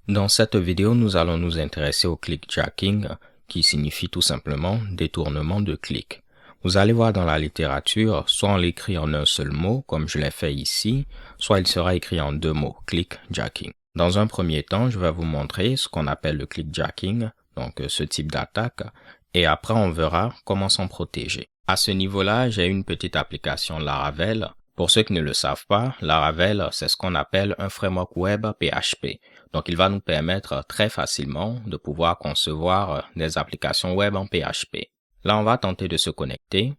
Dans cette vidéo, nous allons nous intéresser au clickjacking, qui signifie tout simplement détournement de clic. Vous allez voir dans la littérature, soit on l'écrit en un seul mot, comme je l'ai fait ici, soit il sera écrit en deux mots, clickjacking. Dans un premier temps, je vais vous montrer ce qu'on appelle le clickjacking, donc ce type d'attaque, et après on verra comment s'en protéger. À ce niveau-là, j'ai une petite application Laravel. Pour ceux qui ne le savent pas, Laravel, c'est ce qu'on appelle un framework web PHP. Donc, il va nous permettre très facilement de pouvoir concevoir des applications web en PHP. Là, on va tenter de se connecter.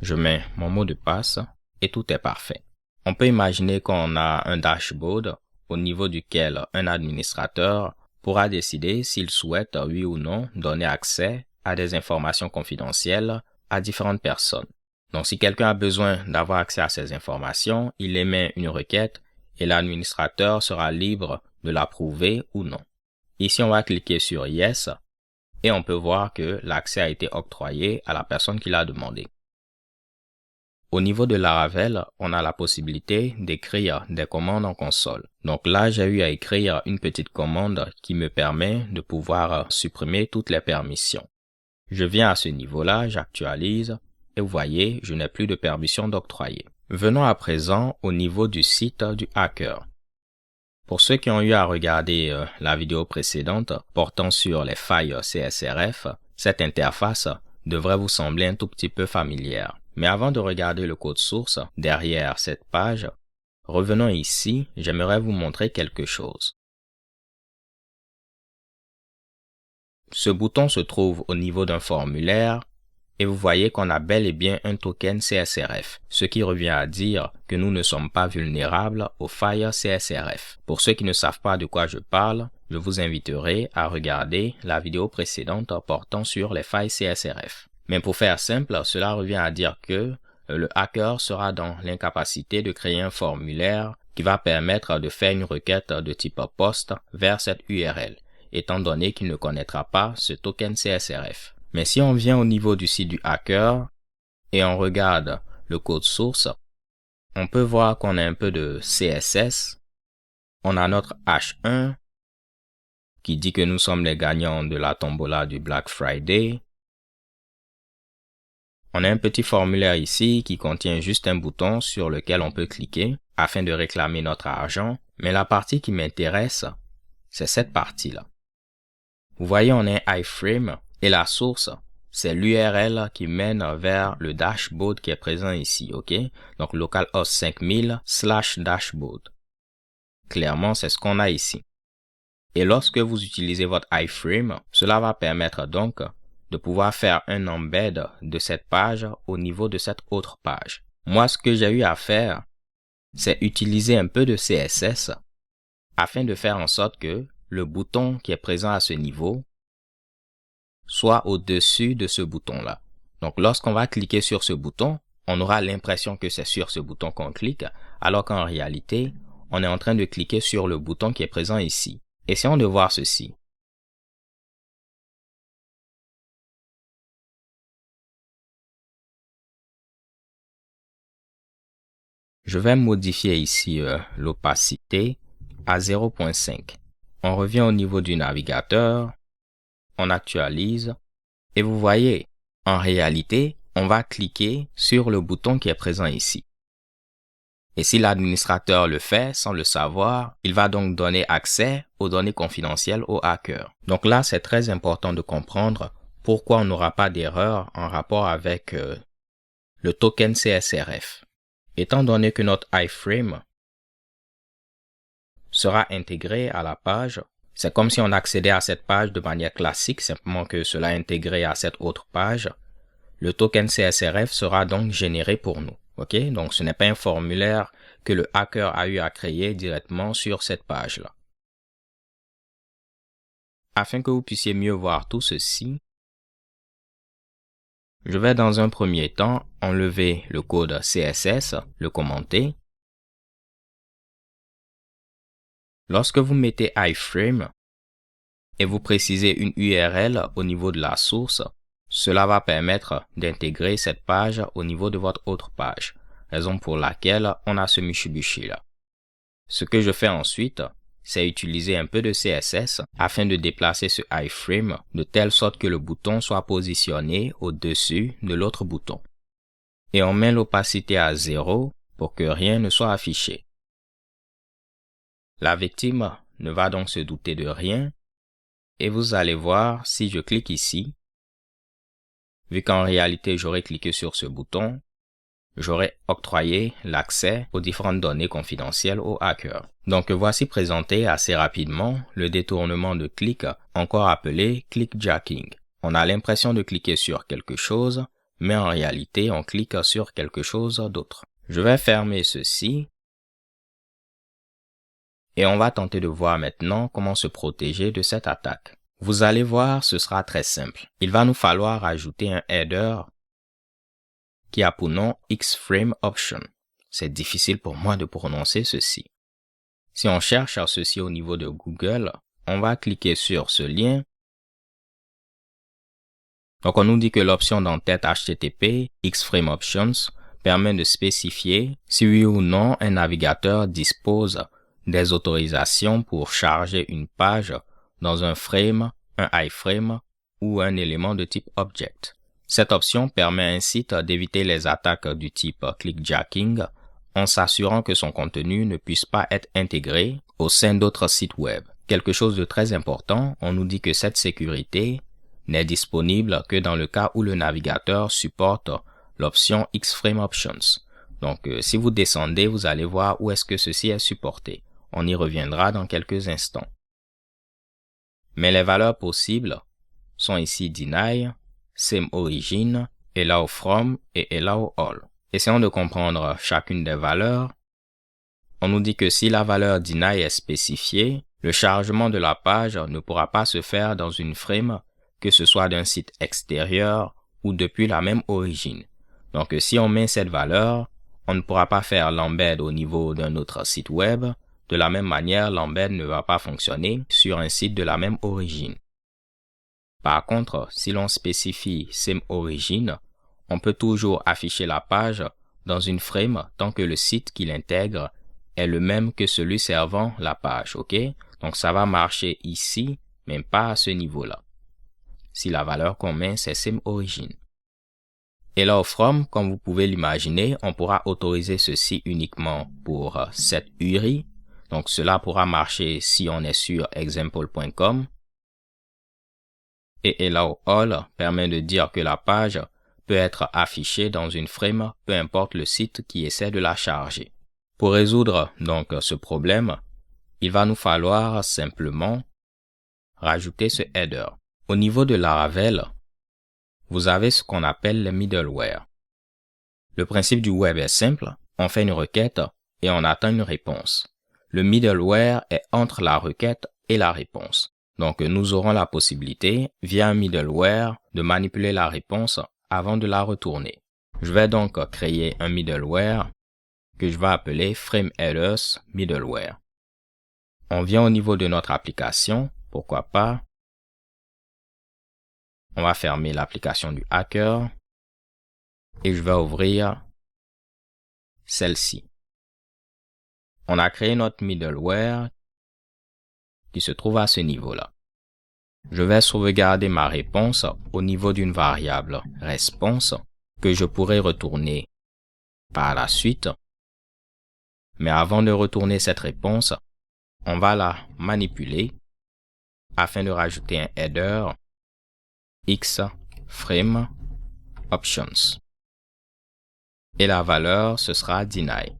Je mets mon mot de passe et tout est parfait. On peut imaginer qu'on a un dashboard au niveau duquel un administrateur pourra décider s'il souhaite, oui ou non, donner accès à des informations confidentielles à différentes personnes. Donc, si quelqu'un a besoin d'avoir accès à ces informations, il émet une requête et l'administrateur sera libre de l'approuver ou non. Ici, on va cliquer sur Yes et on peut voir que l'accès a été octroyé à la personne qui l'a demandé. Au niveau de Laravel, on a la possibilité d'écrire des commandes en console. Donc là, j'ai eu à écrire une petite commande qui me permet de pouvoir supprimer toutes les permissions. Je viens à ce niveau-là, j'actualise et vous voyez, je n'ai plus de permission d'octroyer. Venons à présent au niveau du site du hacker. Pour ceux qui ont eu à regarder la vidéo précédente portant sur les failles CSRF, cette interface devrait vous sembler un tout petit peu familière. Mais avant de regarder le code source derrière cette page, revenons ici, j'aimerais vous montrer quelque chose. Ce bouton se trouve au niveau d'un formulaire et vous voyez qu'on a bel et bien un token CSRF, ce qui revient à dire que nous ne sommes pas vulnérables aux failles CSRF. Pour ceux qui ne savent pas de quoi je parle, je vous inviterai à regarder la vidéo précédente portant sur les failles CSRF. Mais pour faire simple, cela revient à dire que le hacker sera dans l'incapacité de créer un formulaire qui va permettre de faire une requête de type POST vers cette URL, étant donné qu'il ne connaîtra pas ce token CSRF. Mais si on vient au niveau du site du hacker et on regarde le code source, on peut voir qu'on a un peu de CSS. On a notre H1 qui dit que nous sommes les gagnants de la tombola du Black Friday. On a un petit formulaire ici qui contient juste un bouton sur lequel on peut cliquer afin de réclamer notre argent. Mais la partie qui m'intéresse, c'est cette partie-là. Vous voyez, on a un iframe. Et la source, c'est l'URL qui mène vers le dashboard qui est présent ici, ok? Donc, localhost 5000/dashboard. Clairement, c'est ce qu'on a ici. Et lorsque vous utilisez votre iframe, cela va permettre donc de pouvoir faire un embed de cette page au niveau de cette autre page. Moi, ce que j'ai eu à faire, c'est utiliser un peu de CSS afin de faire en sorte que le bouton qui est présent à ce niveau soit au-dessus de ce bouton-là. Donc, lorsqu'on va cliquer sur ce bouton, on aura l'impression que c'est sur ce bouton qu'on clique, alors qu'en réalité, on est en train de cliquer sur le bouton qui est présent ici. Essayons de voir ceci. Je vais modifier ici l'opacité à 0.5. On revient au niveau du navigateur, on actualise, et vous voyez, en réalité, on va cliquer sur le bouton qui est présent ici. Et si l'administrateur le fait sans le savoir, il va donc donner accès aux données confidentielles au hacker. Donc là, c'est très important de comprendre pourquoi on n'aura pas d'erreur en rapport avec le token CSRF. Étant donné que notre iframe sera intégré à la page, c'est comme si on accédait à cette page de manière classique, simplement que cela est intégré à cette autre page. Le token CSRF sera donc généré pour nous. Ok, donc ce n'est pas un formulaire que le hacker a eu à créer directement sur cette page-là. Afin que vous puissiez mieux voir tout ceci, je vais dans un premier temps enlever le code CSS, le commenter. Lorsque vous mettez iframe et vous précisez une URL au niveau de la source, Cela va permettre d'intégrer cette page au niveau de votre autre page, raison pour laquelle on a ce Mitsubishi là. Ce que je fais ensuite, c'est utiliser un peu de CSS afin de déplacer ce iframe de telle sorte que le bouton soit positionné au-dessus de l'autre bouton. Et on met l'opacité à 0 pour que rien ne soit affiché. La victime ne va donc se douter de rien et vous allez voir si je clique ici, vu qu'en réalité j'aurais cliqué sur ce bouton, j'aurais octroyé l'accès aux différentes données confidentielles au hacker. Donc voici présenté assez rapidement le détournement de clic, encore appelé clickjacking. On a l'impression de cliquer sur quelque chose, mais en réalité on clique sur quelque chose d'autre. Je vais fermer ceci et on va tenter de voir maintenant comment se protéger de cette attaque. Vous allez voir, ce sera très simple. Il va nous falloir ajouter un header qui a pour nom XFrameOption. C'est difficile pour moi de prononcer ceci. Si on cherche ceci au niveau de Google, on va cliquer sur ce lien. Donc on nous dit que l'option d'entête HTTP XFrameOptions permet de spécifier si oui ou non un navigateur dispose des autorisations pour charger une page dans un frame, un iframe ou un élément de type object. Cette option permet à un site d'éviter les attaques du type clickjacking en s'assurant que son contenu ne puisse pas être intégré au sein d'autres sites web. Quelque chose de très important, on nous dit que cette sécurité n'est disponible que dans le cas où le navigateur supporte l'option XFrameOptions. Donc, si vous descendez, vous allez voir où est-ce que ceci est supporté. On y reviendra dans quelques instants. Mais les valeurs possibles sont ici deny, same origin, allow from et allow all. Essayons de comprendre chacune des valeurs. On nous dit que si la valeur deny est spécifiée, le chargement de la page ne pourra pas se faire dans une frame, que ce soit d'un site extérieur ou depuis la même origine. Donc si on met cette valeur, on ne pourra pas faire l'embed au niveau d'un autre site web. De la même manière, l'embed ne va pas fonctionner sur un site de la même origine. Par contre, si l'on spécifie same origin, on peut toujours afficher la page dans une frame tant que le site qui l'intègre est le même que celui servant la page, ok? Donc ça va marcher ici, mais pas à ce niveau-là. Si la valeur qu'on met, c'est same origin. Et là, from, comme vous pouvez l'imaginer, on pourra autoriser ceci uniquement pour cette URI. Donc cela pourra marcher si on est sur example.com. Et allow all permet de dire que la page peut être affichée dans une frame, peu importe le site qui essaie de la charger. Pour résoudre donc ce problème, il va nous falloir simplement rajouter ce header. Au niveau de Laravel, vous avez ce qu'on appelle le middleware. Le principe du web est simple, on fait une requête et on attend une réponse. Le middleware est entre la requête et la réponse. Donc nous aurons la possibilité, via un middleware, de manipuler la réponse avant de la retourner. Je vais donc créer un middleware que je vais appeler FrameHeaders Middleware. On vient au niveau de notre application, pourquoi pas. On va fermer l'application du hacker et je vais ouvrir celle-ci. On a créé notre middleware qui se trouve à ce niveau-là. Je vais sauvegarder ma réponse au niveau d'une variable response que je pourrai retourner par la suite. Mais avant de retourner cette réponse, on va la manipuler afin de rajouter un header XFrameOptions. Et la valeur, ce sera deny.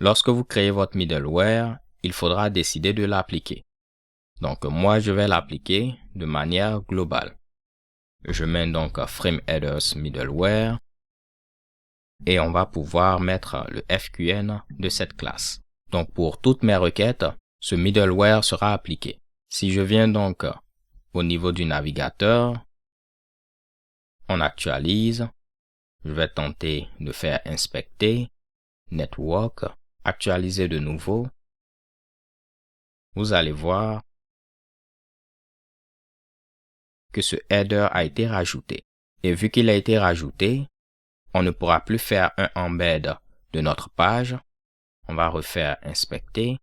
Lorsque vous créez votre middleware, il faudra décider de l'appliquer. Donc moi, je vais l'appliquer de manière globale. Je mets donc FrameHeaders Middleware et on va pouvoir mettre le FQN de cette classe. Donc pour toutes mes requêtes, ce middleware sera appliqué. Si je viens donc au niveau du navigateur, on actualise. Je vais tenter de faire inspecter, network, actualiser de nouveau. Vous allez voir que ce header a été rajouté. Et vu qu'il a été rajouté, on ne pourra plus faire un embed de notre page. On va refaire inspecter.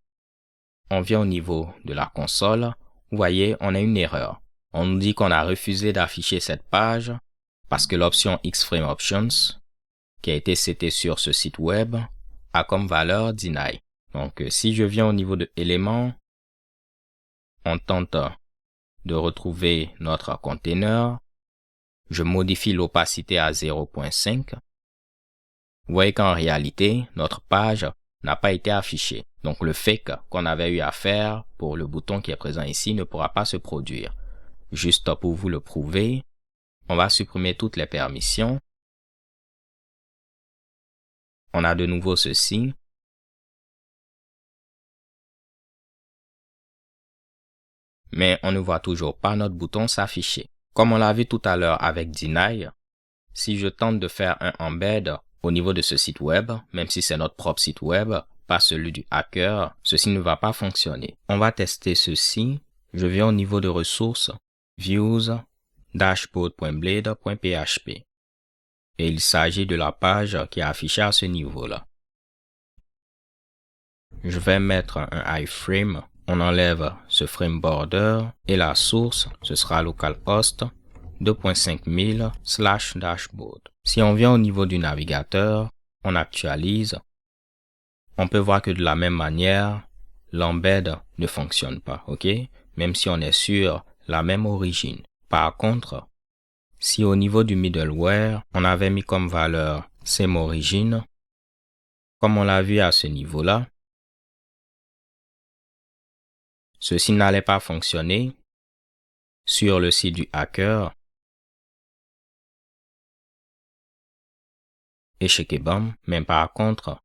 On vient au niveau de la console. Vous voyez, on a une erreur. On nous dit qu'on a refusé d'afficher cette page parce que l'option XFrameOptions qui a été setée sur ce site web a comme valeur deny. Donc, si je viens au niveau de éléments, on tente de retrouver notre container. Je modifie l'opacité à 0.5. Vous voyez qu'en réalité, notre page n'a pas été affichée. Donc, le fake qu'on avait eu à faire pour le bouton qui est présent ici ne pourra pas se produire. Juste pour vous le prouver, on va supprimer toutes les permissions. On a de nouveau ceci. Mais on ne voit toujours pas notre bouton s'afficher. Comme on l'a vu tout à l'heure avec Deny, si je tente de faire un embed au niveau de ce site web, même si c'est notre propre site web, pas celui du hacker, ceci ne va pas fonctionner. On va tester ceci. Je viens au niveau de ressources, views, dashboard.blade.php. Et il s'agit de la page qui est affichée à ce niveau-là. Je vais mettre un iframe. On enlève ce frame border et la source, ce sera localhost 2.5000/dashboard. Si on vient au niveau du navigateur, on actualise. On peut voir que de la même manière, l'embed ne fonctionne pas, ok? Même si on est sur la même origine. Par contre, si au niveau du middleware, on avait mis comme valeur same origin, comme on l'a vu à ce niveau-là, ceci n'allait pas fonctionner sur le site du hacker. Échec et bam, mais par contre,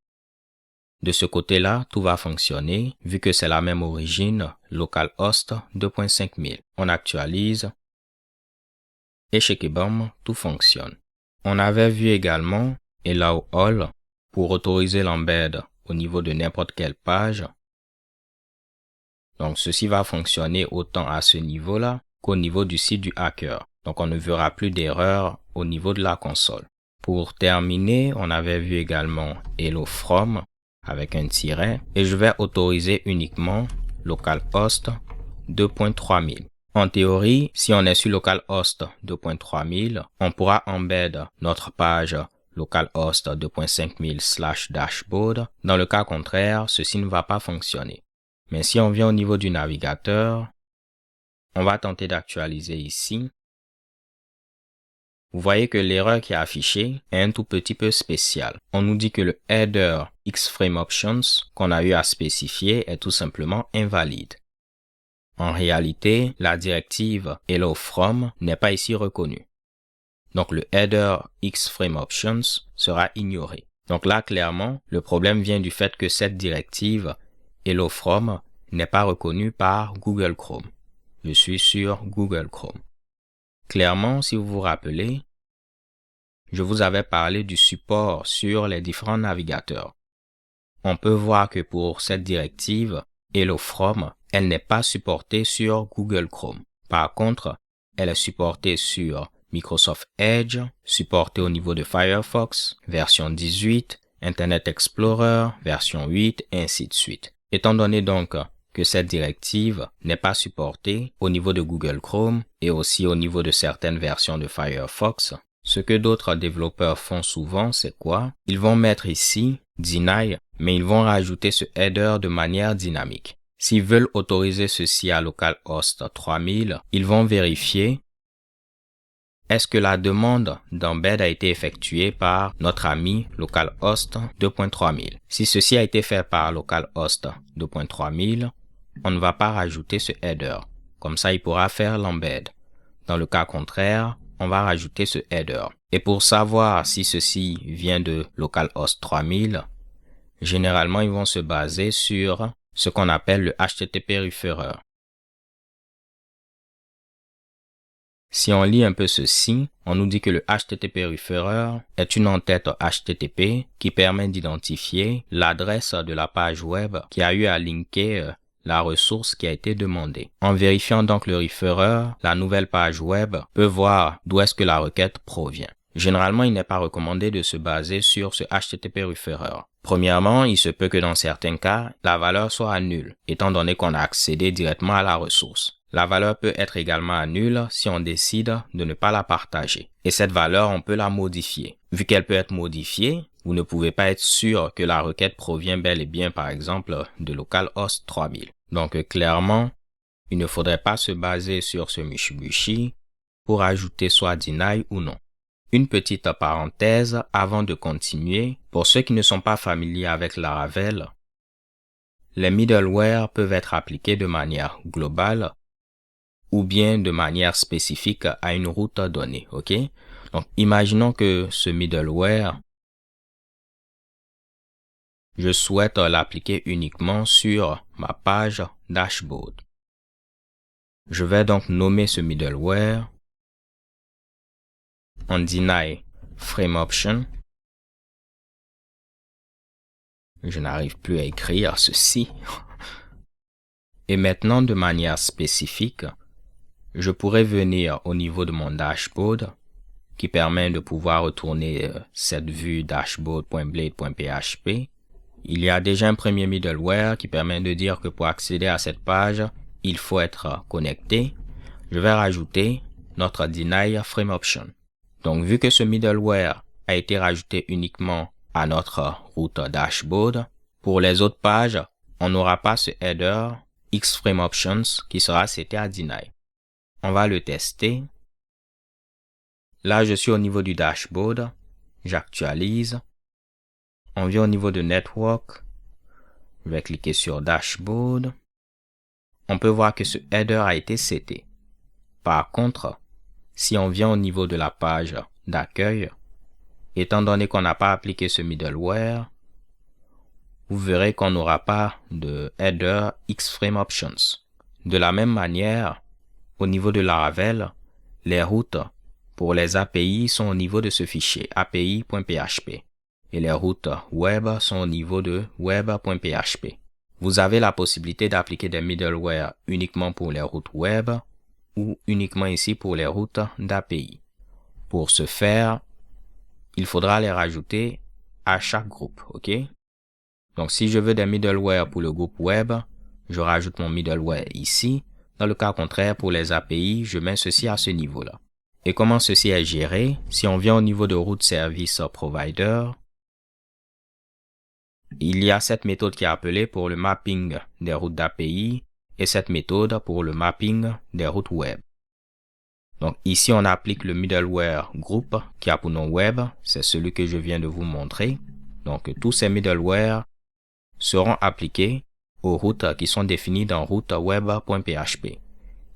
de ce côté-là, tout va fonctionner vu que c'est la même origine, localhost 2.5000. On actualise. Échec et bam, tout fonctionne. On avait vu également allow all pour autoriser l'embed au niveau de n'importe quelle page. Donc, ceci va fonctionner autant à ce niveau-là qu'au niveau du site du hacker. Donc, on ne verra plus d'erreur au niveau de la console. Pour terminer, on avait vu également hello from avec un tiret et je vais autoriser uniquement localhost 2.3000. En théorie, si on est sur localhost 2.3000, on pourra embed notre page localhost 2.5000/dashboard. Dans le cas contraire, ceci ne va pas fonctionner. Mais si on vient au niveau du navigateur, on va tenter d'actualiser ici. Vous voyez que l'erreur qui est affichée est un tout petit peu spéciale. On nous dit que le header XFrameOptions qu'on a eu à spécifier est tout simplement invalide. En réalité, la directive hello from n'est pas ici reconnue. Donc le header XFrameOptions sera ignoré. Donc là, clairement, le problème vient du fait que cette directive hello from n'est pas reconnue par Google Chrome. Je suis sur Google Chrome. Clairement, si vous vous rappelez, je vous avais parlé du support sur les différents navigateurs. On peut voir que pour cette directive, hello from, elle n'est pas supportée sur Google Chrome. Par contre, elle est supportée sur Microsoft Edge, supportée au niveau de Firefox, version 18, Internet Explorer, version 8, et ainsi de suite. Étant donné donc que cette directive n'est pas supportée au niveau de Google Chrome et aussi au niveau de certaines versions de Firefox, ce que d'autres développeurs font souvent, c'est quoi? Ils vont mettre ici deny, mais ils vont rajouter ce header de manière dynamique. S'ils veulent autoriser ceci à localhost 3000, ils vont vérifier est-ce que la demande d'embed a été effectuée par notre ami localhost 2.3000. Si ceci a été fait par localhost 2.3000, on ne va pas rajouter ce header. Comme ça, il pourra faire l'embed. Dans le cas contraire, on va rajouter ce header. Et pour savoir si ceci vient de localhost 3000, généralement, ils vont se baser sur ce qu'on appelle le HTTP referrer. Si on lit un peu ceci, on nous dit que le HTTP referrer est une en-tête HTTP qui permet d'identifier l'adresse de la page web qui a eu à linker la ressource qui a été demandée. En vérifiant donc le referrer, la nouvelle page web peut voir d'où est-ce que la requête provient. Généralement, il n'est pas recommandé de se baser sur ce HTTP referrer. Premièrement, il se peut que dans certains cas, la valeur soit nulle, étant donné qu'on a accédé directement à la ressource. La valeur peut être également nulle si on décide de ne pas la partager. Et cette valeur, on peut la modifier. Vu qu'elle peut être modifiée, vous ne pouvez pas être sûr que la requête provient bel et bien, par exemple, de localhost 3000. Donc, clairement, il ne faudrait pas se baser sur ce Mitsubishi pour ajouter soit deny ou non. Une petite parenthèse avant de continuer. Pour ceux qui ne sont pas familiers avec Laravel, les middleware peuvent être appliqués de manière globale ou bien de manière spécifique à une route donnée, ok? Donc, imaginons que ce middleware, je souhaite l'appliquer uniquement sur ma page dashboard. Je vais donc nommer ce middleware en deny frame option. Je n'arrive plus à écrire ceci. Et maintenant, de manière spécifique, je pourrais venir au niveau de mon dashboard qui permet de pouvoir retourner cette vue dashboard.blade.php. Il y a déjà un premier middleware qui permet de dire que pour accéder à cette page, il faut être connecté. Je vais rajouter notre deny frame option. Donc, vu que ce middleware a été rajouté uniquement à notre route dashboard, pour les autres pages, on n'aura pas ce header xFrameOptions qui sera seté à deny. On va le tester. Là, je suis au niveau du dashboard. J'actualise. On vient au niveau de Network. Je vais cliquer sur Dashboard. On peut voir que ce header a été seté. Par contre, si on vient au niveau de la page d'accueil, étant donné qu'on n'a pas appliqué ce middleware, vous verrez qu'on n'aura pas de header xFrameOptions. De la même manière, au niveau de Laravel, les routes pour les API sont au niveau de ce fichier api.php et les routes web sont au niveau de web.php. Vous avez la possibilité d'appliquer des middleware uniquement pour les routes web ou uniquement ici pour les routes d'API. Pour ce faire, il faudra les rajouter à chaque groupe, ok? Donc, si je veux des middleware pour le groupe web, je rajoute mon middleware ici. Dans le cas contraire, pour les API, je mets ceci à ce niveau-là. Et comment ceci est géré? Si on vient au niveau de route service provider, il y a cette méthode qui est appelée pour le mapping des routes d'API et cette méthode pour le mapping des routes web. Donc ici, on applique le middleware group qui a pour nom web. C'est celui que je viens de vous montrer. Donc tous ces middleware seront appliqués aux routes qui sont définies dans route web.php.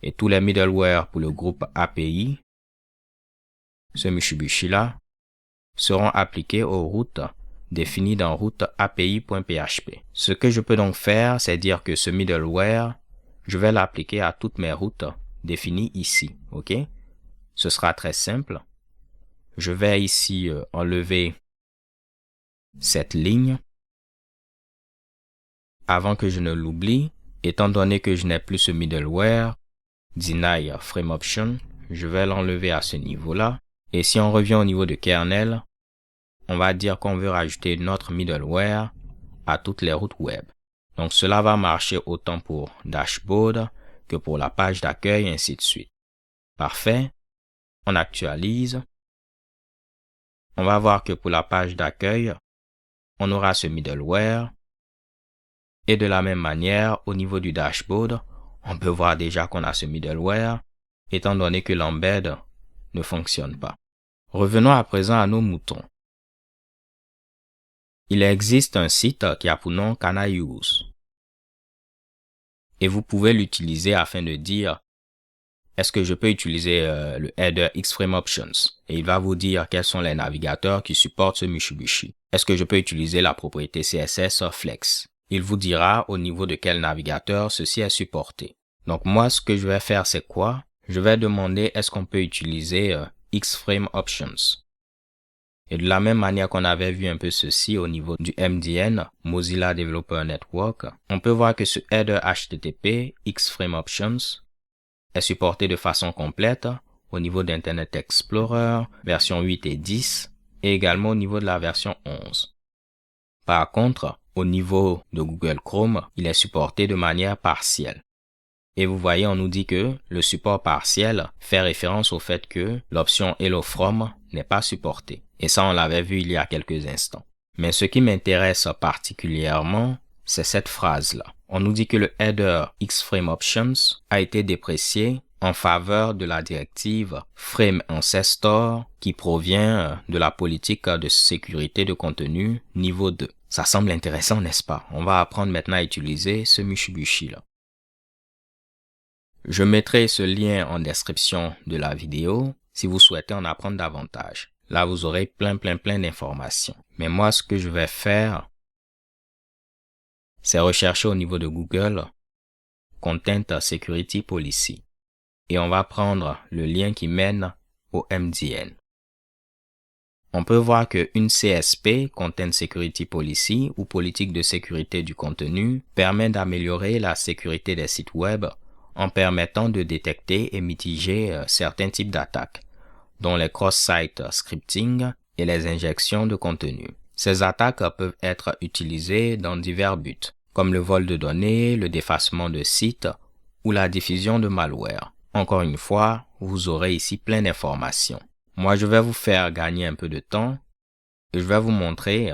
Et tous les middleware pour le groupe API, ce Mitsubishi-là, seront appliqués aux routes définies dans route API.php. Ce que je peux donc faire, c'est dire que ce middleware, je vais l'appliquer à toutes mes routes définies ici. Ok? Ce sera très simple. Je vais ici enlever cette ligne. Avant que je ne l'oublie, étant donné que je n'ai plus ce middleware, deny frame option, je vais l'enlever à ce niveau-là. Et si on revient au niveau de kernel, on va dire qu'on veut rajouter notre middleware à toutes les routes web. Donc cela va marcher autant pour dashboard que pour la page d'accueil, ainsi de suite. Parfait. On actualise. On va voir que pour la page d'accueil, on aura ce middleware. Et de la même manière, au niveau du dashboard, on peut voir déjà qu'on a ce middleware, étant donné que l'embed ne fonctionne pas. Revenons à présent à nos moutons. Il existe un site qui a pour nom Can I Use? Et vous pouvez l'utiliser afin de dire est-ce que je peux utiliser le header xFrameOptions? Et il va vous dire quels sont les navigateurs qui supportent ce Mitsubishi. Est-ce que je peux utiliser la propriété CSS Flex? Il vous dira au niveau de quel navigateur ceci est supporté. Donc moi, ce que je vais faire, c'est quoi? Je vais demander est-ce qu'on peut utiliser xFrameOptions. Et de la même manière qu'on avait vu un peu ceci au niveau du MDN, Mozilla Developer Network, on peut voir que ce header HTTP XFrameOptions est supporté de façon complète au niveau d'Internet Explorer version 8 et 10 et également au niveau de la version 11. Par contre, au niveau de Google Chrome, il est supporté de manière partielle. Et vous voyez, on nous dit que le support partiel fait référence au fait que l'option Hello From n'est pas supportée. Et ça, on l'avait vu il y a quelques instants. Mais ce qui m'intéresse particulièrement, c'est cette phrase-là. On nous dit que le header XFrameOptions a été déprécié en faveur de la directive Frame Ancestor qui provient de la politique de sécurité de contenu niveau 2. Ça semble intéressant, n'est-ce pas? On va apprendre maintenant à utiliser ce Mushibushi-là. Je mettrai ce lien en description de la vidéo si vous souhaitez en apprendre davantage. Là, vous aurez plein d'informations. Mais moi, ce que je vais faire, c'est rechercher au niveau de Google Content Security Policy. Et on va prendre le lien qui mène au MDN. On peut voir qu'une CSP, Content Security Policy, ou politique de sécurité du contenu, permet d'améliorer la sécurité des sites web en permettant de détecter et mitiger certains types d'attaques, dont les cross-site scripting et les injections de contenu. Ces attaques peuvent être utilisées dans divers buts, comme le vol de données, le défacement de sites ou la diffusion de malware. Encore une fois, vous aurez ici plein d'informations. Moi, je vais vous faire gagner un peu de temps et je vais vous montrer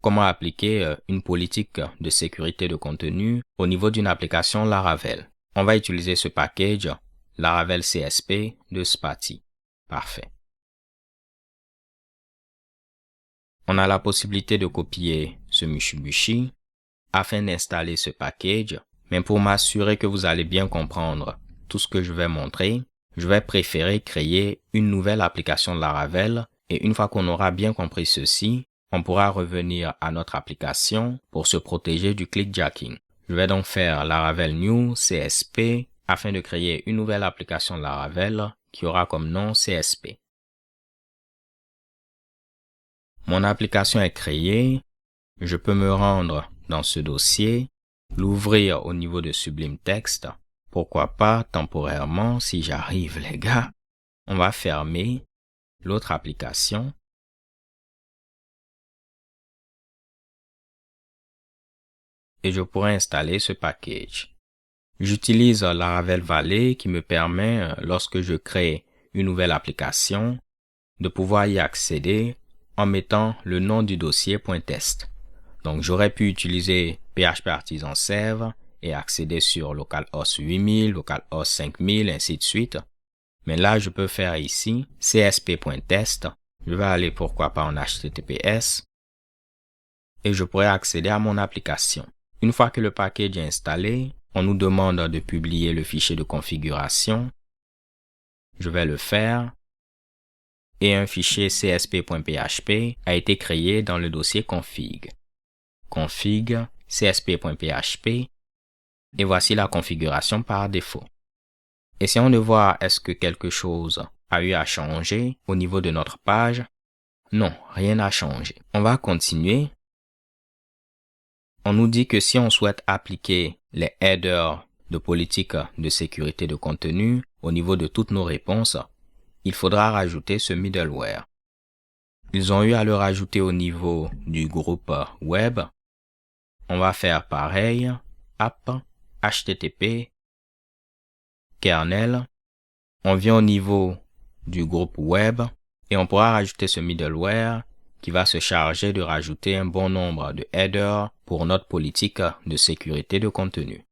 comment appliquer une politique de sécurité de contenu au niveau d'une application Laravel. On va utiliser ce package Laravel CSP de Spatie. Parfait. On a la possibilité de copier ce Mushibushi afin d'installer ce package, mais pour m'assurer que vous allez bien comprendre tout ce que je vais montrer, je vais préférer créer une nouvelle application Laravel et une fois qu'on aura bien compris ceci, on pourra revenir à notre application pour se protéger du clickjacking. Je vais donc faire Laravel New CSP afin de créer une nouvelle application Laravel qui aura comme nom CSP. Mon application est créée. Je peux me rendre dans ce dossier, l'ouvrir au niveau de Sublime Text. Pourquoi pas temporairement si j'arrive les gars. On va fermer l'autre application. Et je pourrais installer ce package. J'utilise Laravel Valley qui me permet, lorsque je crée une nouvelle application, de pouvoir y accéder en mettant le nom du dossier .test. Donc j'aurais pu utiliser phpartisan-serve et accéder sur localhost 8000, localhost 5000, ainsi de suite. Mais là, je peux faire ici csp.test. Je vais aller pourquoi pas en HTTPS et je pourrais accéder à mon application. Une fois que le package est installé, on nous demande de publier le fichier de configuration. Je vais le faire. Et un fichier csp.php a été créé dans le dossier config. Config csp.php et voici la configuration par défaut. Essayons de voir est-ce que quelque chose a eu à changer au niveau de notre page. Non, rien n'a changé. On va continuer. On nous dit que si on souhaite appliquer les headers de politique de sécurité de contenu au niveau de toutes nos réponses, il faudra rajouter ce middleware. Ils ont eu à le rajouter au niveau du groupe web. On va faire pareil, app, http, kernel. On vient au niveau du groupe web et on pourra rajouter ce middleware qui va se charger de rajouter un bon nombre de headers pour notre politique de sécurité de contenu.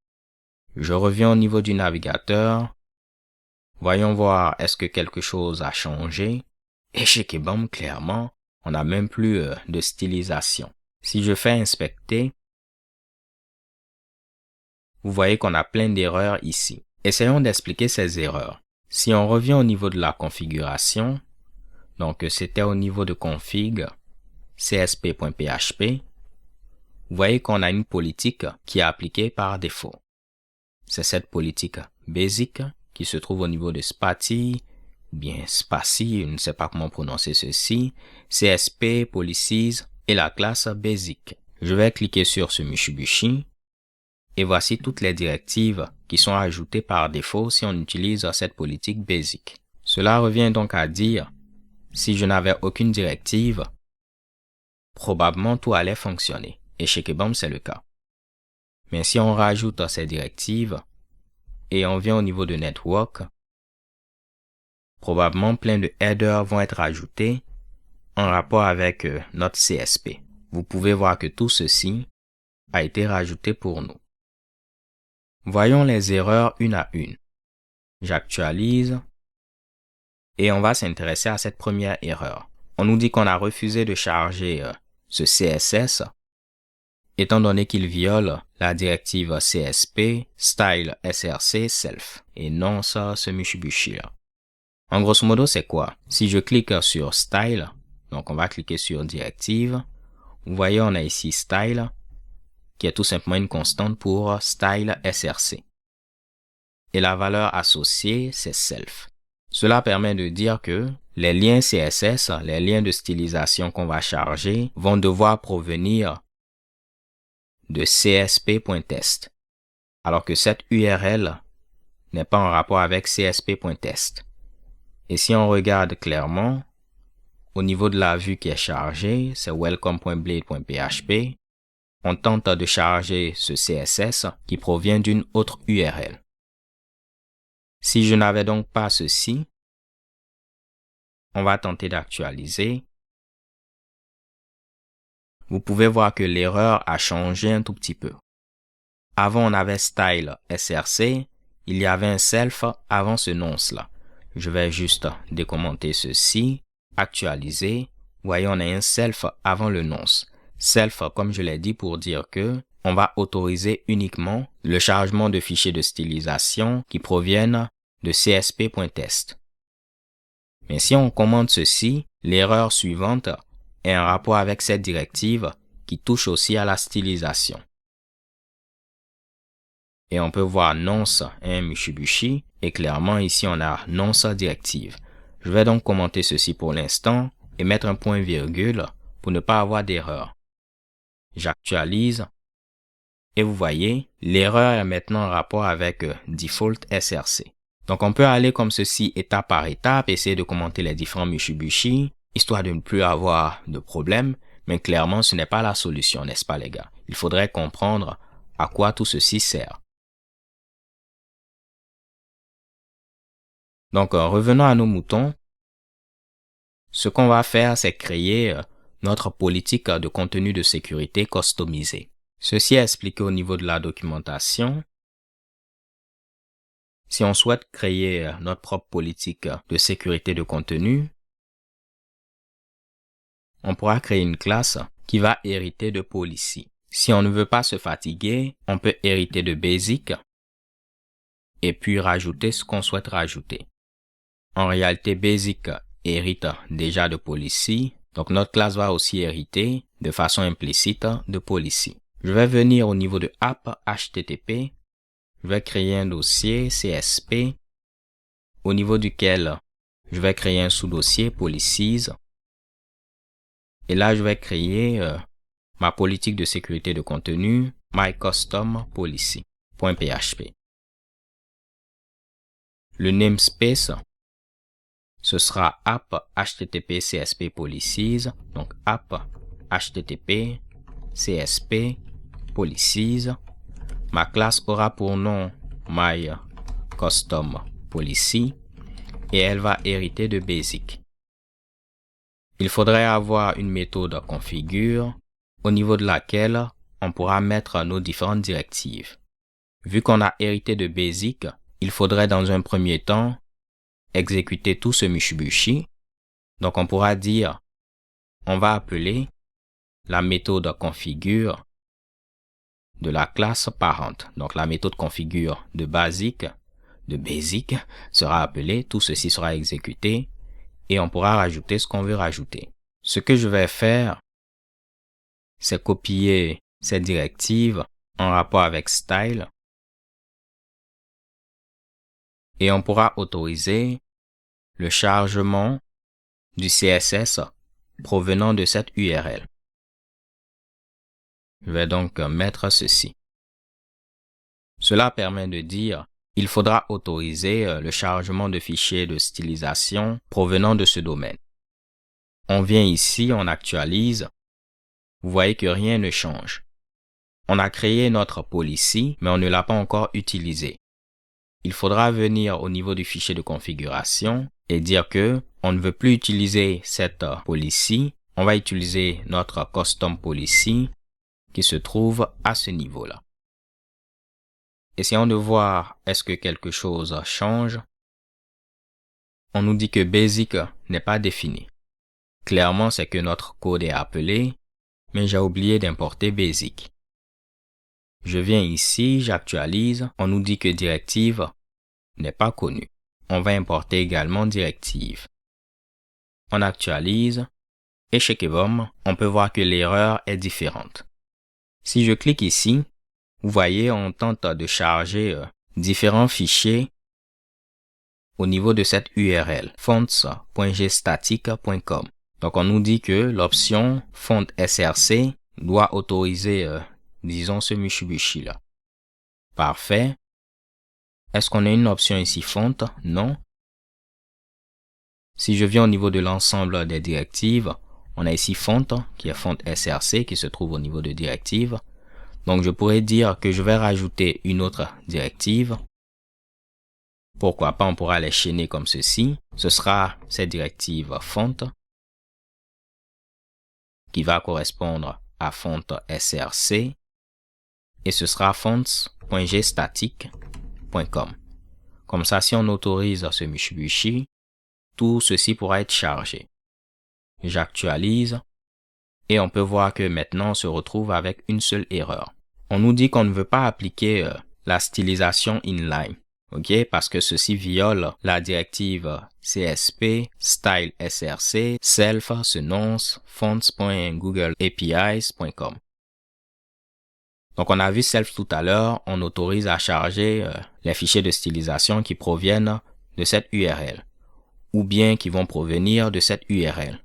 Je reviens au niveau du navigateur. Voyons voir est-ce que quelque chose a changé. Et chez Kebam, clairement, on n'a même plus de stylisation. Si je fais inspecter, vous voyez qu'on a plein d'erreurs ici. Essayons d'expliquer ces erreurs. Si on revient au niveau de la configuration, donc c'était au niveau de config csp.php, vous voyez qu'on a une politique qui est appliquée par défaut. C'est cette politique basic qui se trouve au niveau de Spatie, bien Spatie, je ne sais pas comment prononcer ceci, CSP, Policies et la classe Basic. Je vais cliquer sur ce Mitsubishi et voici toutes les directives qui sont ajoutées par défaut si on utilise cette politique Basic. Cela revient donc à dire, si je n'avais aucune directive, probablement tout allait fonctionner. Et chez Kebom, c'est le cas. Mais si on rajoute ces directives et on vient au niveau de Network, probablement plein de headers vont être ajoutés en rapport avec notre CSP. Vous pouvez voir que tout ceci a été rajouté pour nous. Voyons les erreurs une à une. J'actualise et on va s'intéresser à cette première erreur. On nous dit qu'on a refusé de charger ce CSS étant donné qu'il viole la directive CSP Style SRC Self et non ça ce Mitsubishi là. En grosso modo, c'est quoi? Si je clique sur Style, donc on va cliquer sur Directive, vous voyez on a ici Style qui est tout simplement une constante pour Style SRC. Et la valeur associée, c'est Self. Cela permet de dire que les liens CSS, les liens de stylisation qu'on va charger, vont devoir provenir de csp.test, alors que cette URL n'est pas en rapport avec csp.test. Et si on regarde clairement, au niveau de la vue qui est chargée, c'est welcome.blade.php, on tente de charger ce CSS qui provient d'une autre URL. Si je n'avais donc pas ceci, on va tenter d'actualiser. Vous pouvez voir que l'erreur a changé un tout petit peu. Avant, on avait style src, il y avait un self avant ce nonce-là. Je vais juste décommenter ceci, actualiser. Vous voyez, on a un self avant le nonce. Self, comme je l'ai dit, pour dire que on va autoriser uniquement le chargement de fichiers de stylisation qui proviennent de csp.test. Mais si on commande ceci, l'erreur suivante est en rapport avec cette directive qui touche aussi à la stylisation. Et on peut voir nonce et Mitsubishi et clairement ici on a nonce directive. Je vais donc commenter ceci pour l'instant et mettre un point virgule pour ne pas avoir d'erreur. J'actualise et vous voyez, l'erreur est maintenant en rapport avec default SRC. Donc on peut aller comme ceci étape par étape, essayer de commenter les différents Mitsubishi, histoire de ne plus avoir de problème, mais clairement ce n'est pas la solution, n'est-ce pas les gars? Il faudrait comprendre à quoi tout ceci sert. Donc revenons à nos moutons. Ce qu'on va faire, c'est créer notre politique de contenu de sécurité customisée. Ceci est expliqué au niveau de la documentation. Si on souhaite créer notre propre politique de sécurité de contenu, on pourra créer une classe qui va hériter de policy. Si on ne veut pas se fatiguer, on peut hériter de basic et puis rajouter ce qu'on souhaite rajouter. En réalité, basic hérite déjà de policy, donc notre classe va aussi hériter de façon implicite de policy. Je vais venir au niveau de app HTTP. Je vais créer un dossier CSP au niveau duquel je vais créer un sous-dossier policies. Et là, je vais créer ma politique de sécurité de contenu, mycustompolicy.php. Le namespace, ce sera app http csp policies, donc app http csp policies. Ma classe aura pour nom myCustomPolicy et elle va hériter de basic. Il faudrait avoir une méthode configure au niveau de laquelle on pourra mettre nos différentes directives. Vu qu'on a hérité de basic, il faudrait dans un premier temps exécuter tout ce Mitsubishi. Donc on pourra dire, on va appeler la méthode configure de la classe parente. Donc la méthode configure de basic sera appelée, tout ceci sera exécuté et on pourra rajouter ce qu'on veut rajouter. Ce que je vais faire, c'est copier cette directive en rapport avec style et on pourra autoriser le chargement du CSS provenant de cette URL. Je vais donc mettre ceci. Cela permet de dire il faudra autoriser le chargement de fichiers de stylisation provenant de ce domaine. On vient ici, on actualise. Vous voyez que rien ne change. On a créé notre policy, mais on ne l'a pas encore utilisé. Il faudra venir au niveau du fichier de configuration et dire que on ne veut plus utiliser cette policy. On va utiliser notre custom policy qui se trouve à ce niveau-là. Essayons de voir est-ce que quelque chose change. On nous dit que basic n'est pas défini. Clairement, c'est que notre code est appelé, mais j'ai oublié d'importer basic. Je viens ici, j'actualise. On nous dit que directive n'est pas connue. On va importer également directive. On actualise et chez Kevom, on peut voir que l'erreur est différente. Si je clique ici, vous voyez, on tente de charger différents fichiers au niveau de cette URL, fonts.gstatic.com. Donc, on nous dit que l'option font SRC doit autoriser, disons, ce Mitsubishi-là. Parfait. Est-ce qu'on a une option ici, font? Non. Si je viens au niveau de l'ensemble des directives, on a ici font, qui est font SRC, qui se trouve au niveau de directive. Donc, je pourrais dire que je vais rajouter une autre directive. Pourquoi pas, on pourra les chaîner comme ceci. Ce sera cette directive font qui va correspondre à font SRC et ce sera fonts.gstatic.com. Comme ça, si on autorise ce Mitsubishi, tout ceci pourra être chargé. J'actualise et on peut voir que maintenant on se retrouve avec une seule erreur. On nous dit qu'on ne veut pas appliquer la stylisation inline. OK, parce que ceci viole la directive CSP, style SRC, self, senonce, fonts.googleapis.com. Donc, on a vu self tout à l'heure, on autorise à charger les fichiers de stylisation qui proviennent de cette URL, ou bien qui vont provenir de cette URL,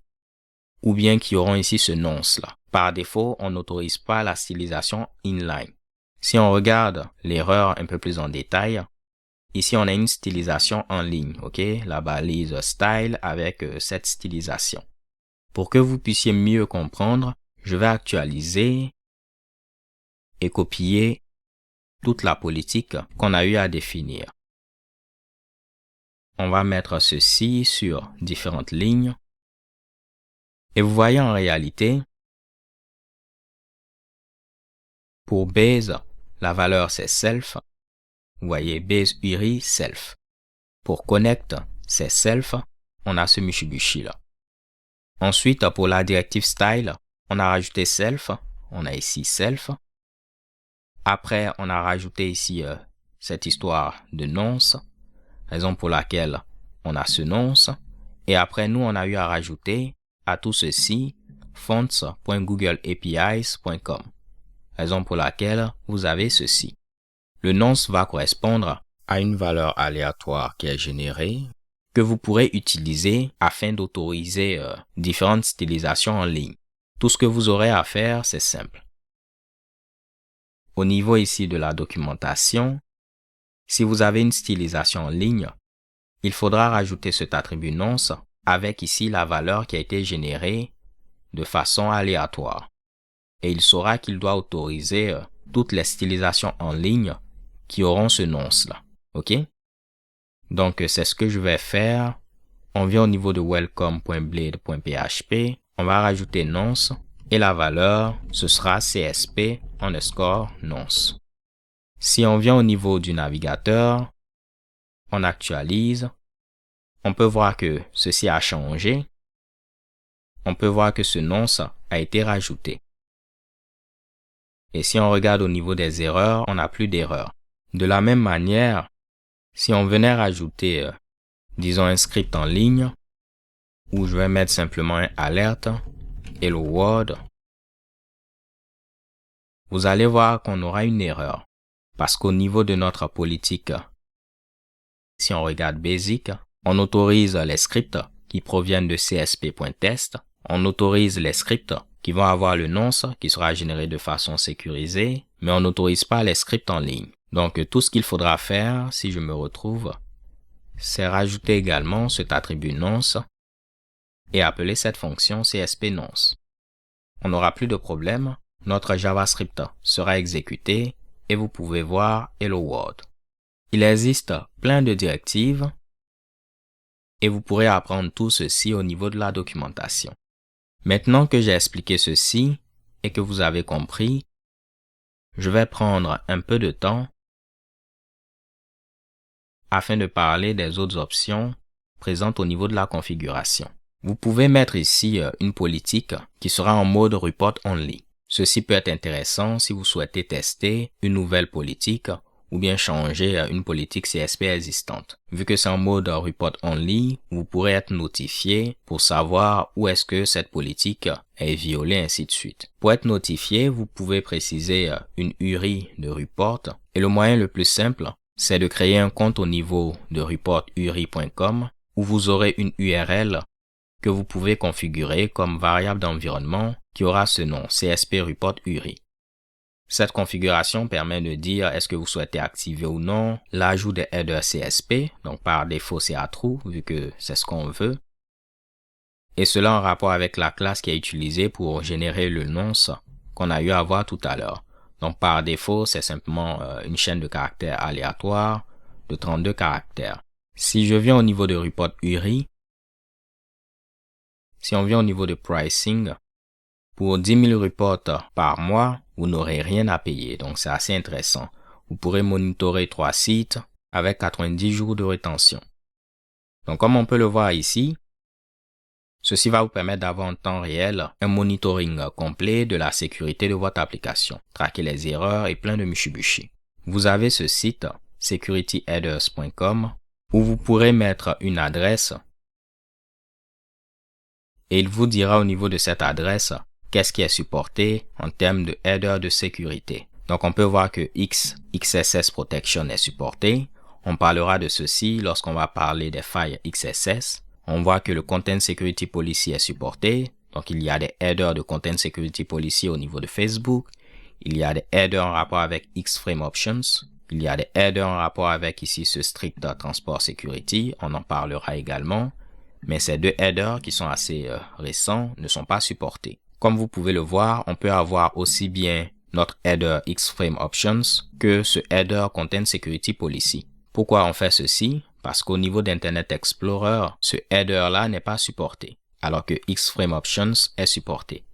ou bien qui auront ici ce nonce-là. Par défaut, on n'autorise pas la stylisation inline. Si on regarde l'erreur un peu plus en détail, ici, on a une stylisation en ligne, ok? La balise style avec cette stylisation. Pour que vous puissiez mieux comprendre, je vais actualiser et copier toute la politique qu'on a eu à définir. On va mettre ceci sur différentes lignes. Et vous voyez en réalité, pour base, la valeur c'est self. Vous voyez, base URI, self. Pour connect, c'est self. On a ce Mitsubishi là. Ensuite, pour la directive style, on a rajouté self. On a ici self. Après, on a rajouté ici cette histoire de nonce. Raison pour laquelle on a ce nonce. Et après, nous, on a eu à rajouter à tout ceci fonts.googleapis.com. Raison pour laquelle vous avez ceci. Le nonce va correspondre à une valeur aléatoire qui est générée que vous pourrez utiliser afin d'autoriser différentes stylisations en ligne. Tout ce que vous aurez à faire, c'est simple. Au niveau ici de la documentation, si vous avez une stylisation en ligne, il faudra rajouter cet attribut nonce avec ici la valeur qui a été générée de façon aléatoire. Et il saura qu'il doit autoriser toutes les stylisations en ligne qui auront ce nonce-là. OK? Donc, c'est ce que je vais faire. On vient au niveau de welcome.blade.php. On va rajouter nonce et la valeur, ce sera csp_nonce. Si on vient au niveau du navigateur, on actualise. On peut voir que ceci a changé. On peut voir que ce nonce a été rajouté. Et si on regarde au niveau des erreurs, on n'a plus d'erreurs. De la même manière, si on venait rajouter, disons, un script en ligne, où je vais mettre simplement un alerte, hello world, vous allez voir qu'on aura une erreur. Parce qu'au niveau de notre politique, si on regarde basic, On autorise les scripts qui proviennent de csp.test. On autorise les scripts qui vont avoir le nonce qui sera généré de façon sécurisée, mais on n'autorise pas les scripts en ligne. Donc tout ce qu'il faudra faire, si je me retrouve, c'est rajouter également cet attribut nonce et appeler cette fonction csp_nonce. On n'aura plus de problème, notre JavaScript sera exécuté et vous pouvez voir Hello World. Il existe plein de directives et vous pourrez apprendre tout ceci au niveau de la documentation. Maintenant que j'ai expliqué ceci et que vous avez compris, je vais prendre un peu de temps afin de parler des autres options présentes au niveau de la configuration. Vous pouvez mettre ici une politique qui sera en mode report only. Ceci peut être intéressant si vous souhaitez tester une nouvelle politique ou bien changer une politique CSP existante. Vu que c'est en mode report only, vous pourrez être notifié pour savoir où est-ce que cette politique est violée, ainsi de suite. Pour être notifié, vous pouvez préciser une URI de report et le moyen le plus simple, c'est de créer un compte au niveau de reporturi.com où vous aurez une URL que vous pouvez configurer comme variable d'environnement qui aura ce nom, CSP Report URI. Cette configuration permet de dire est-ce que vous souhaitez activer ou non l'ajout des headers CSP, donc par défaut c'est à true vu que c'est ce qu'on veut. Et cela en rapport avec la classe qui est utilisée pour générer le nonce qu'on a eu à voir tout à l'heure. Donc par défaut c'est simplement une chaîne de caractères aléatoire de 32 caractères. Si je viens au niveau de Report URI, si on vient au niveau de pricing, pour 10 000 reports par mois, vous n'aurez rien à payer, donc c'est assez intéressant. Vous pourrez monitorer 3 sites avec 90 jours de rétention. Donc comme on peut le voir ici, ceci va vous permettre d'avoir en temps réel un monitoring complet de la sécurité de votre application, traquer les erreurs et plein de Mitsubishi. Vous avez ce site securityheaders.com où vous pourrez mettre une adresse et il vous dira au niveau de cette adresse qu'est-ce qui est supporté en termes de header de sécurité. Donc on peut voir que XSS Protection est supporté. On parlera de ceci lorsqu'on va parler des failles XSS. On voit que le Content Security Policy est supporté. Donc il y a des headers de Content Security Policy au niveau de Facebook. Il y a des headers en rapport avec Xframe Options. Il y a des headers en rapport avec ici ce Strict Transport Security. On en parlera également. Mais ces deux headers qui sont assez récents ne sont pas supportés. Comme vous pouvez le voir, on peut avoir aussi bien notre header Xframe Options que ce header Content Security Policy. Pourquoi on fait ceci? Parce qu'au niveau d'Internet Explorer, ce header-là n'est pas supporté, alors que Xframe Options est supporté.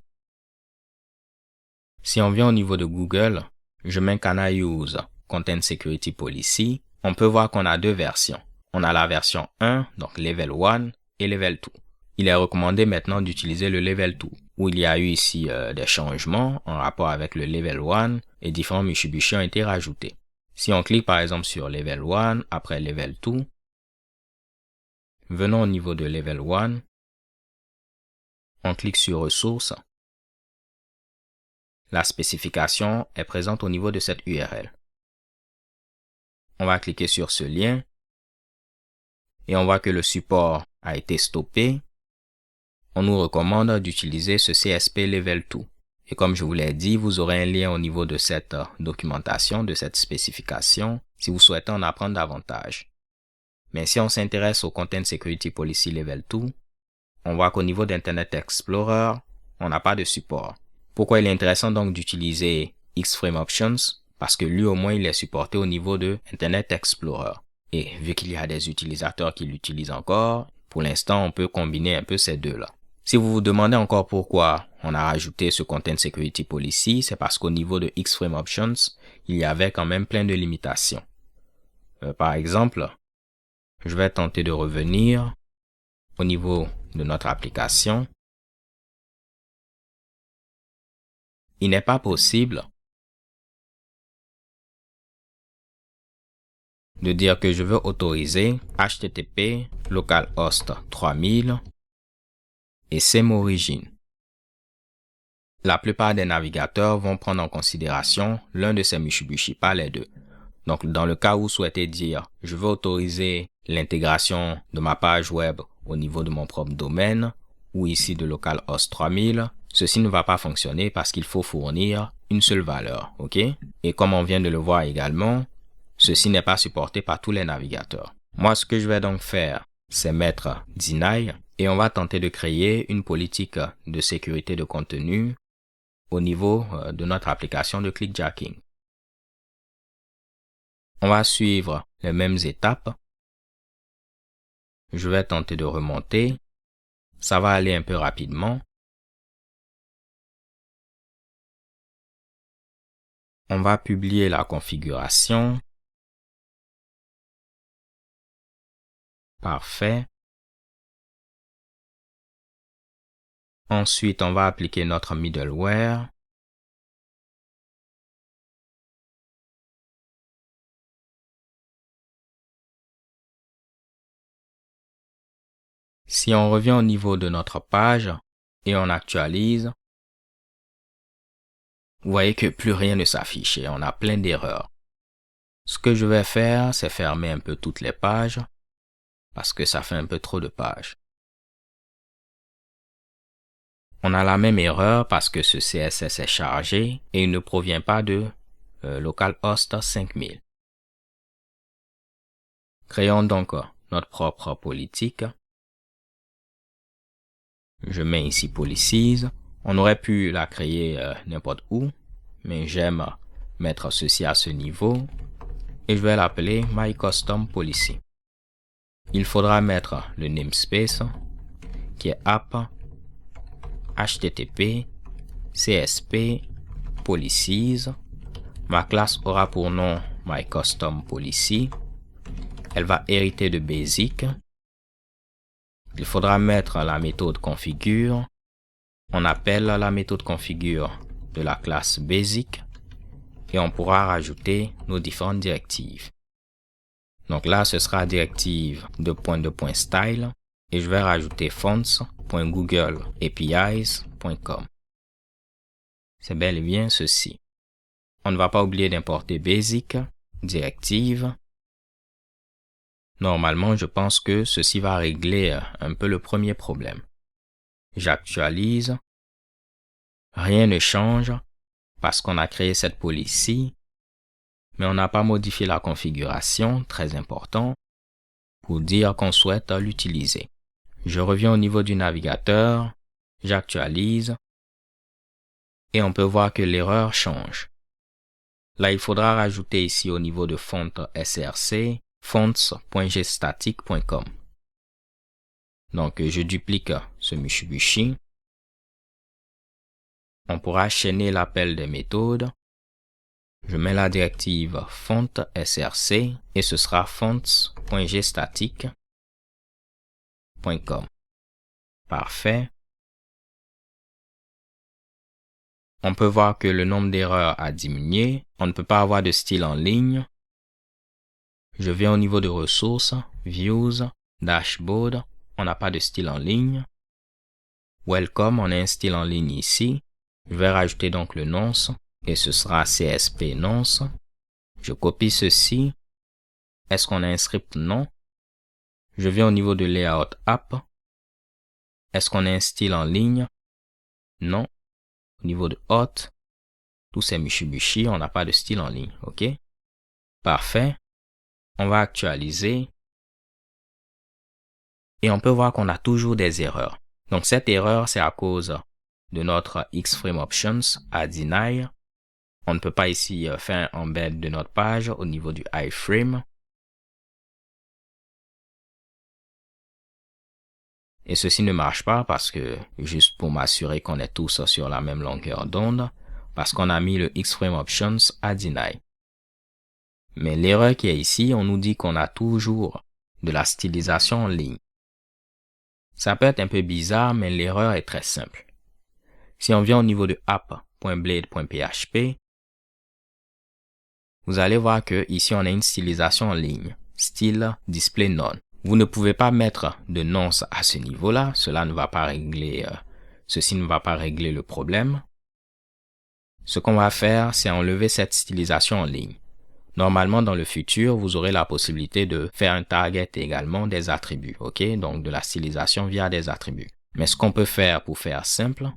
Si on vient au niveau de Google, je mets Can I use Content Security Policy, on peut voir qu'on a deux versions. On a la version 1, donc Level 1, et Level 2. Il est recommandé maintenant d'utiliser le Level 2, où il y a eu ici des changements en rapport avec le Level 1 et différents Mitsubishi ont été rajoutés. Si on clique par exemple sur Level 1, après Level 2, venons au niveau de Level 1, on clique sur Ressources. La spécification est présente au niveau de cette URL. On va cliquer sur ce lien et on voit que le support a été stoppé. On nous recommande d'utiliser ce CSP Level 2. Et comme je vous l'ai dit, vous aurez un lien au niveau de cette documentation, de cette spécification, si vous souhaitez en apprendre davantage. Mais si on s'intéresse au Content Security Policy Level 2, on voit qu'au niveau d'Internet Explorer, on n'a pas de support. Pourquoi il est intéressant donc d'utiliser Xframe Options? Parce que lui au moins il est supporté au niveau de Internet Explorer. Et vu qu'il y a des utilisateurs qui l'utilisent encore, pour l'instant on peut combiner un peu ces deux-là. Si vous vous demandez encore pourquoi on a rajouté ce Content Security Policy, c'est parce qu'au niveau de Xframe Options, il y avait quand même plein de limitations. Par exemple, je vais tenter de revenir au niveau de notre application. Il n'est pas possible de dire que je veux autoriser HTTP localhost 3000 et SIM origine. La plupart des navigateurs vont prendre en considération l'un de ces Mitsubishi, pas les deux. Donc, dans le cas où vous souhaitez dire « Je veux autoriser l'intégration de ma page web au niveau de mon propre domaine » ou ici de localhost 3000, ceci ne va pas fonctionner parce qu'il faut fournir une seule valeur, ok? Et comme on vient de le voir également, ceci n'est pas supporté par tous les navigateurs. Moi, ce que je vais donc faire, c'est mettre deny et on va tenter de créer une politique de sécurité de contenu au niveau de notre application de clickjacking. On va suivre les mêmes étapes. Je vais tenter de remonter. Ça va aller un peu rapidement. On va publier la configuration. Parfait. Ensuite, on va appliquer notre middleware. Si on revient au niveau de notre page et on actualise, vous voyez que plus rien ne s'affiche et on a plein d'erreurs. Ce que je vais faire, c'est fermer un peu toutes les pages parce que ça fait un peu trop de pages. On a la même erreur parce que ce CSS est chargé et il ne provient pas de localhost 5000. Créons donc notre propre politique. Je mets ici policies. On aurait pu la créer n'importe où, mais j'aime mettre ceci à ce niveau et je vais l'appeler My Custom Policy. Il faudra mettre le namespace qui est app http csp policies. Ma classe aura pour nom My Custom Policy. Elle va hériter de basic. Il faudra mettre la méthode configure. On appelle la méthode configure de la classe basic et on pourra rajouter nos différentes directives. Donc là, ce sera directive de style et je vais rajouter fonts.googleapis.com. C'est bel et bien ceci. On ne va pas oublier d'importer basic, directive. Normalement, je pense que ceci va régler un peu le premier problème. J'actualise. Rien ne change parce qu'on a créé cette policy, mais on n'a pas modifié la configuration, très important, pour dire qu'on souhaite l'utiliser. Je reviens au niveau du navigateur, j'actualise, et on peut voir que l'erreur change. Là, il faudra rajouter ici au niveau de font src, fonts.gstatic.com. Donc, je duplique ce Mitsubishi. On pourra chaîner l'appel des méthodes. Je mets la directive font src et ce sera fonts.gstatic.com. Parfait. On peut voir que le nombre d'erreurs a diminué. On ne peut pas avoir de style en ligne. Je viens au niveau de ressources, views, dashboard. On n'a pas de style en ligne. Welcome, on a un style en ligne ici. Je vais rajouter donc le nonce et ce sera CSP nonce. Je copie ceci. Est-ce qu'on a un script? Non. Je viens au niveau de layout app. Est-ce qu'on a un style en ligne? Non. Au niveau de hot, tous ces Mitsubishi, on n'a pas de style en ligne. OK? Parfait. On va actualiser. Et on peut voir qu'on a toujours des erreurs. Donc cette erreur, c'est à cause de notre XFrameOptions à deny. On ne peut pas ici faire un embed de notre page au niveau du iframe. Et ceci ne marche pas parce que, juste pour m'assurer qu'on est tous sur la même longueur d'onde, parce qu'on a mis le XFrameOptions à deny. Mais l'erreur qui est ici, on nous dit qu'on a toujours de la stylisation en ligne. Ça peut être un peu bizarre, mais l'erreur est très simple. Si on vient au niveau de app.blade.php, vous allez voir que ici on a une stylisation en ligne, style display none. Vous ne pouvez pas mettre de nonce à ce niveau-là, ceci ne va pas régler le problème. Ce qu'on va faire, c'est enlever cette stylisation en ligne. Normalement, dans le futur, vous aurez la possibilité de faire un target et également des attributs, ok? Donc, de la stylisation via des attributs. Mais ce qu'on peut faire pour faire simple,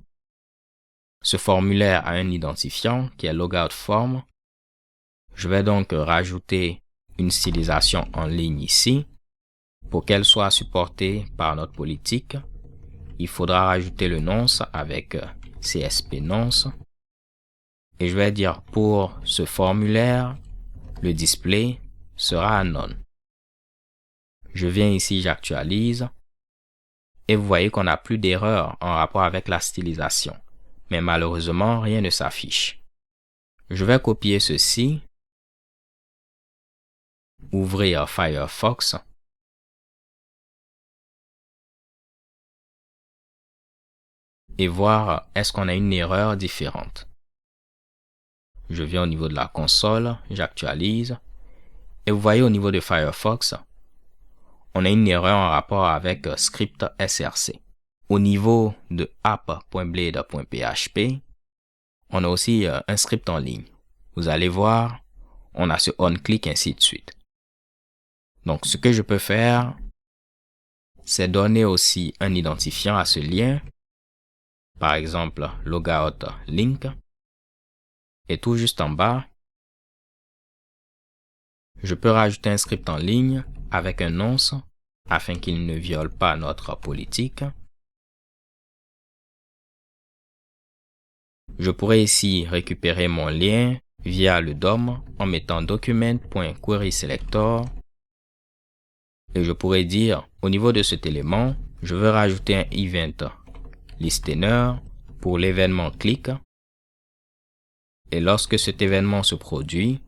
ce formulaire a un identifiant qui est logout form. Je vais donc rajouter une stylisation en ligne ici. Pour qu'elle soit supportée par notre politique, il faudra rajouter le nonce avec CSP nonce. Et je vais dire pour ce formulaire, le display sera à none. Je viens ici, j'actualise. Et vous voyez qu'on n'a plus d'erreur en rapport avec la stylisation. Mais malheureusement, rien ne s'affiche. Je vais copier ceci. Ouvrir Firefox. Et voir est-ce qu'on a une erreur différente. Je viens au niveau de la console, j'actualise. Et vous voyez au niveau de Firefox, on a une erreur en rapport avec script src. Au niveau de app.blade.php, on a aussi un script en ligne. Vous allez voir, on a ce onClick ainsi de suite. Donc, ce que je peux faire, c'est donner aussi un identifiant à ce lien. Par exemple, logout link. Et tout juste en bas, je peux rajouter un script en ligne avec un nonce afin qu'il ne viole pas notre politique. Je pourrais ici récupérer mon lien via le DOM en mettant document.querySelector. Et je pourrais dire, au niveau de cet élément, je veux rajouter un event listener pour l'événement click. Et lorsque cet événement se produit,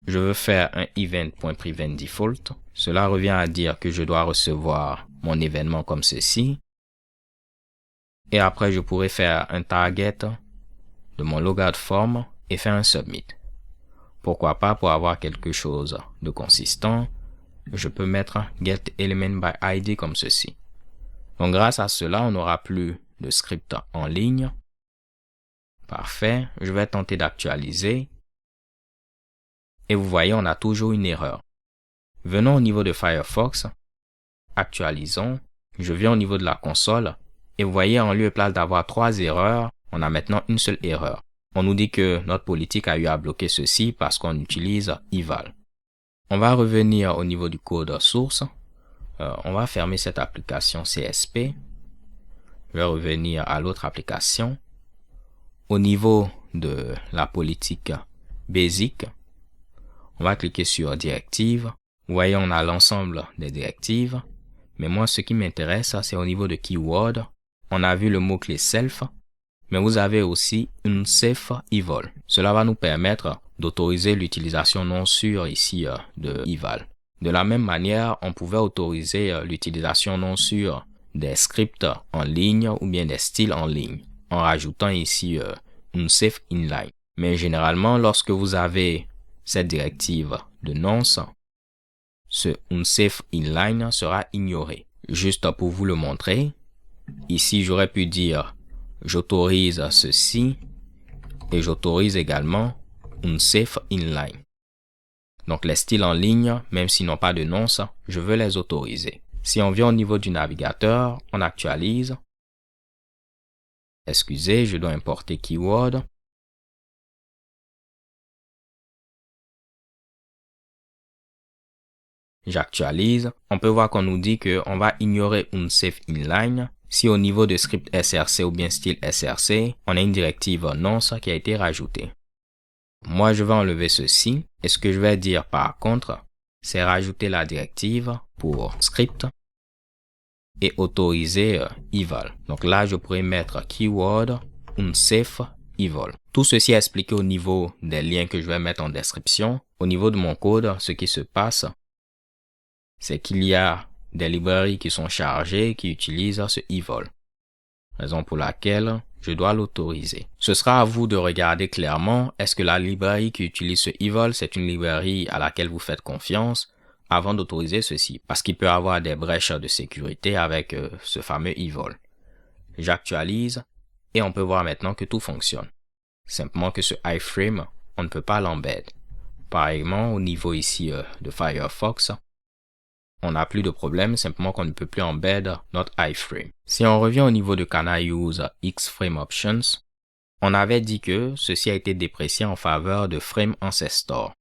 je veux faire un event.preventDefault. Cela revient à dire que je dois recevoir mon événement comme ceci. Et après, je pourrais faire un target de mon logout form et faire un submit. Pourquoi pas, pour avoir quelque chose de consistant, je peux mettre getElementById comme ceci. Donc grâce à cela, on n'aura plus de script en ligne. Parfait, je vais tenter d'actualiser. Et vous voyez, on a toujours une erreur. Venons au niveau de Firefox, actualisons, je viens au niveau de la console, et vous voyez, en lieu et place d'avoir 3 erreurs, on a maintenant une seule erreur. On nous dit que notre politique a eu à bloquer ceci parce qu'on utilise eval. On va revenir au niveau du code source. On va fermer cette application CSP. Je vais revenir à l'autre application. Au niveau de la politique basic, on va cliquer sur directive. Vous voyez, on a l'ensemble des directives. Mais moi, ce qui m'intéresse, c'est au niveau de keyword. On a vu le mot-clé self. Mais vous avez aussi une safe eval. Cela va nous permettre d'autoriser l'utilisation non sûre ici de eval. De la même manière, on pouvait autoriser l'utilisation non sûre des scripts en ligne ou bien des styles en ligne en rajoutant ici une safe inline. Mais généralement, lorsque vous avez cette directive de nonce, ce unsafe inline sera ignoré. Juste pour vous le montrer, ici j'aurais pu dire j'autorise ceci et j'autorise également unsafe inline. Donc les styles en ligne, même s'ils n'ont pas de nonce, je veux les autoriser. Si on vient au niveau du navigateur, on actualise. Excusez, je dois importer keyword. J'actualise. On peut voir qu'on nous dit qu'on va ignorer unsafe inline si au niveau de script src ou bien style src, on a une directive nonce qui a été rajoutée. Moi, je vais enlever ceci. Et ce que je vais dire par contre, c'est rajouter la directive pour script et autoriser eval. Donc là, je pourrais mettre keyword unsafe eval. Tout ceci est expliqué au niveau des liens que je vais mettre en description. Au niveau de mon code, ce qui se passe, c'est qu'il y a des librairies qui sont chargées qui utilisent ce eval. Raison pour laquelle je dois l'autoriser. Ce sera à vous de regarder clairement est-ce que la librairie qui utilise ce eval, c'est une librairie à laquelle vous faites confiance avant d'autoriser ceci. Parce qu'il peut y avoir des brèches de sécurité avec ce fameux eval. J'actualise et on peut voir maintenant que tout fonctionne. Simplement que ce iframe, on ne peut pas l'embed. Pareillement, au niveau ici de Firefox, on n'a plus de problème, simplement qu'on ne peut plus embed notre iframe. Si on revient au niveau de Can I use Xframe Options, on avait dit que ceci a été déprécié en faveur de Frame Ancestor.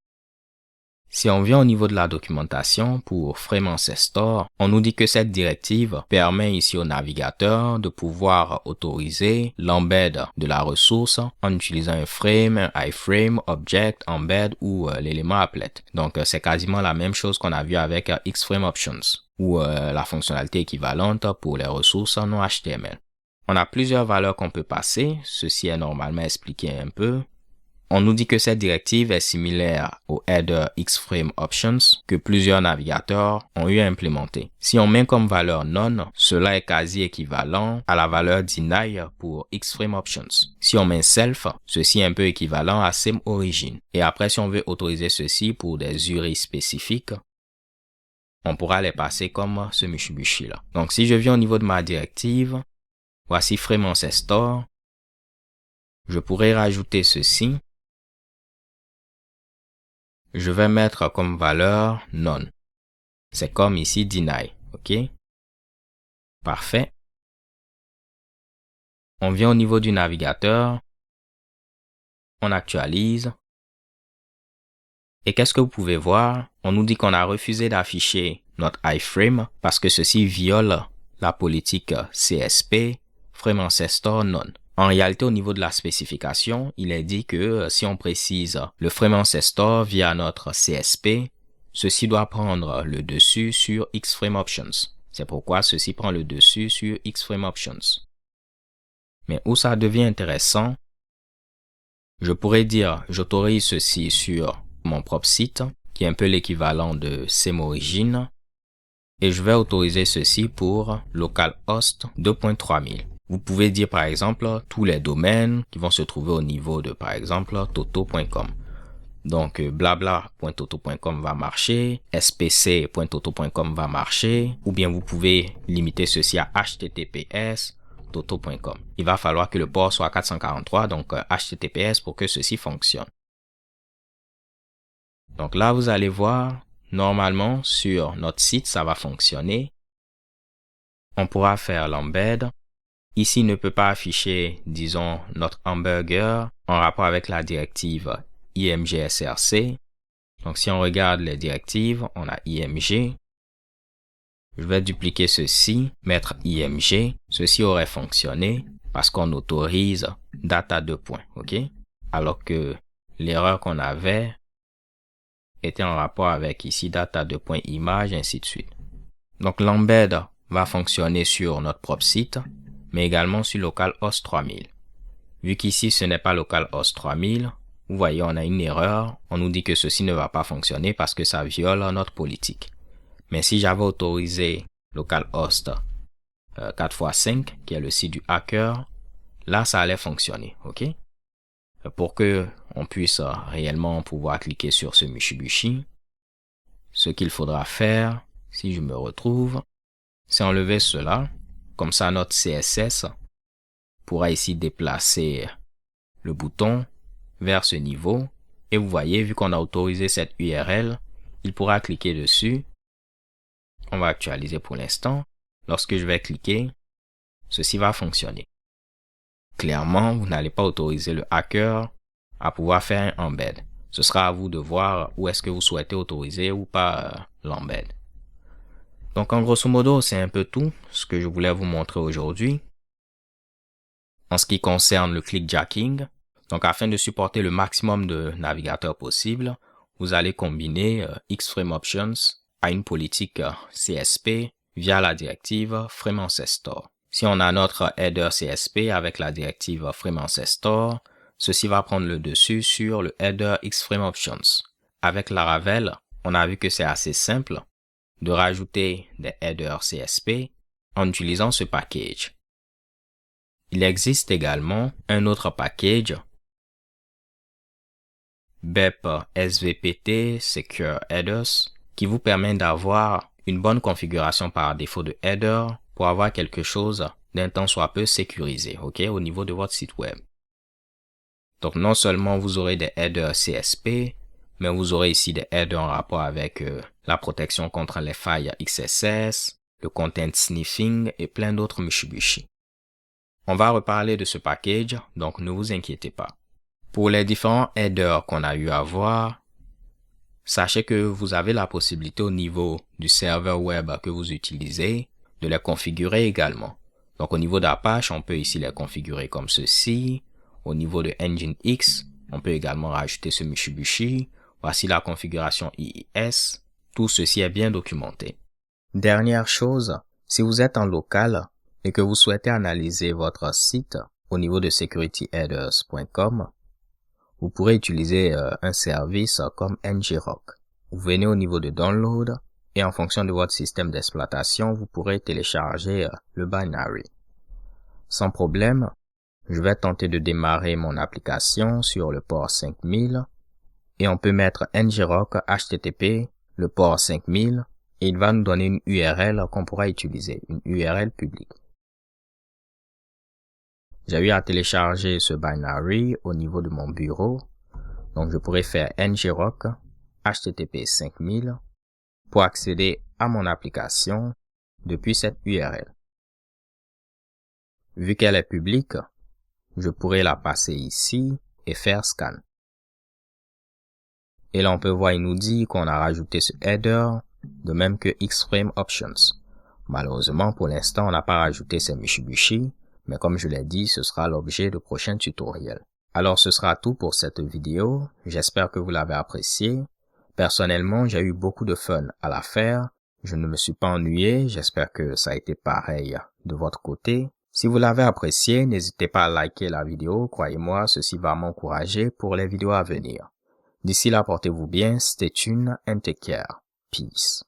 Si on vient au niveau de la documentation pour Frame Ancestor, on nous dit que cette directive permet ici au navigateur de pouvoir autoriser l'embed de la ressource en utilisant un frame, un iframe, object, embed ou l'élément applet. Donc c'est quasiment la même chose qu'on a vu avec Xframe Options ou la fonctionnalité équivalente pour les ressources non HTML. On a plusieurs valeurs qu'on peut passer, ceci est normalement expliqué un peu. On nous dit que cette directive est similaire au header Xframe Options que plusieurs navigateurs ont eu à implémenter. Si on met comme valeur none, cela est quasi équivalent à la valeur deny pour Xframe Options. Si on met self, ceci est un peu équivalent à same origin. Et après, si on veut autoriser ceci pour des URI spécifiques, on pourra les passer comme ce Mitsubishi là. Donc si je viens au niveau de ma directive, voici Frame Ancestor, je pourrais rajouter ceci. Je vais mettre comme valeur none. C'est comme ici deny, ok? Parfait. On vient au niveau du navigateur. On actualise. Et qu'est-ce que vous pouvez voir? On nous dit qu'on a refusé d'afficher notre iframe parce que ceci viole la politique CSP, frame ancestor none. En réalité, au niveau de la spécification, il est dit que si on précise le frame ancestor via notre CSP, ceci doit prendre le dessus sur Xframe Options. C'est pourquoi ceci prend le dessus sur Xframe Options. Mais où ça devient intéressant, je pourrais dire j'autorise ceci sur mon propre site, qui est un peu l'équivalent de SameOrigin, et je vais autoriser ceci pour localhost 2.3000. Vous pouvez dire par exemple tous les domaines qui vont se trouver au niveau de par exemple toto.com. Donc blabla.toto.com va marcher, spc.toto.com va marcher, ou bien vous pouvez limiter ceci à https toto.com. Il va falloir que le port soit 443, donc https pour que ceci fonctionne. Donc là, vous allez voir, normalement sur notre site, ça va fonctionner. On pourra faire l'embed. Ici, il ne peut pas afficher, disons, notre hamburger en rapport avec la directive IMG-SRC. Donc, si on regarde les directives, on a IMG. Je vais dupliquer ceci, mettre IMG. Ceci aurait fonctionné parce qu'on autorise data 2 points, ok? Alors que l'erreur qu'on avait était en rapport avec ici data 2 points image, ainsi de suite. Donc, l'embed va fonctionner sur notre propre site, mais également sur localhost 3000. Vu qu'ici, ce n'est pas localhost 3000, vous voyez, on a une erreur. On nous dit que ceci ne va pas fonctionner parce que ça viole notre politique. Mais si j'avais autorisé localhost 4x5, qui est le site du hacker, là, ça allait fonctionner, ok? Pour que on puisse réellement pouvoir cliquer sur ce Mitsubishi, ce qu'il faudra faire, si je me retrouve, c'est enlever cela. Comme ça, notre CSS pourra ici déplacer le bouton vers ce niveau. Et vous voyez, vu qu'on a autorisé cette URL, il pourra cliquer dessus. On va actualiser pour l'instant. Lorsque je vais cliquer, ceci va fonctionner. Clairement, vous n'allez pas autoriser le hacker à pouvoir faire un embed. Ce sera à vous de voir où est-ce que vous souhaitez autoriser ou pas l'embed. Donc, en grosso modo, c'est un peu tout ce que je voulais vous montrer aujourd'hui. En ce qui concerne le clickjacking, donc afin de supporter le maximum de navigateurs possible, vous allez combiner Xframe Options à une politique CSP via la directive Frame Ancestor. Si on a notre header CSP avec la directive Frame Ancestor, ceci va prendre le dessus sur le header Xframe Options. Avec Laravel, on a vu que c'est assez simple de rajouter des headers CSP en utilisant ce package. Il existe également un autre package, BEP SVPT Secure Headers, qui vous permet d'avoir une bonne configuration par défaut de header pour avoir quelque chose d'un tant soit peu sécurisé, ok, au niveau de votre site web. Donc non seulement vous aurez des headers CSP, mais vous aurez ici des headers en rapport avec la protection contre les failles XSS, le content sniffing et plein d'autres Mitsubishi. On va reparler de ce package, donc ne vous inquiétez pas. Pour les différents headers qu'on a eu à voir, sachez que vous avez la possibilité au niveau du serveur web que vous utilisez de les configurer également. Donc au niveau d'Apache, on peut ici les configurer comme ceci. Au niveau de Nginx, on peut également rajouter ce Mitsubishi. Voici la configuration IIS. Tout ceci est bien documenté. Dernière chose, si vous êtes en local et que vous souhaitez analyser votre site au niveau de securityheaders.com, vous pourrez utiliser un service comme ngrok. Vous venez au niveau de download et en fonction de votre système d'exploitation, vous pourrez télécharger le binary. Sans problème, je vais tenter de démarrer mon application sur le port 5000 et on peut mettre ngrok http le port 5000 et il va nous donner une URL qu'on pourra utiliser, une URL publique. J'ai eu à télécharger ce binary au niveau de mon bureau, donc je pourrais faire ngrok http 5000 pour accéder à mon application depuis cette URL. Vu qu'elle est publique, je pourrais la passer ici et faire scan. Et là on peut voir, il nous dit qu'on a rajouté ce header, de même que Xframe Options. Malheureusement, pour l'instant, on n'a pas rajouté ces Mitsubishi, mais comme je l'ai dit, ce sera l'objet de prochains tutoriels. Alors ce sera tout pour cette vidéo, j'espère que vous l'avez apprécié. Personnellement, j'ai eu beaucoup de fun à la faire, je ne me suis pas ennuyé, j'espère que ça a été pareil de votre côté. Si vous l'avez apprécié, n'hésitez pas à liker la vidéo, croyez-moi, ceci va m'encourager pour les vidéos à venir. D'ici là, portez-vous bien, stay tuned and take care. Peace.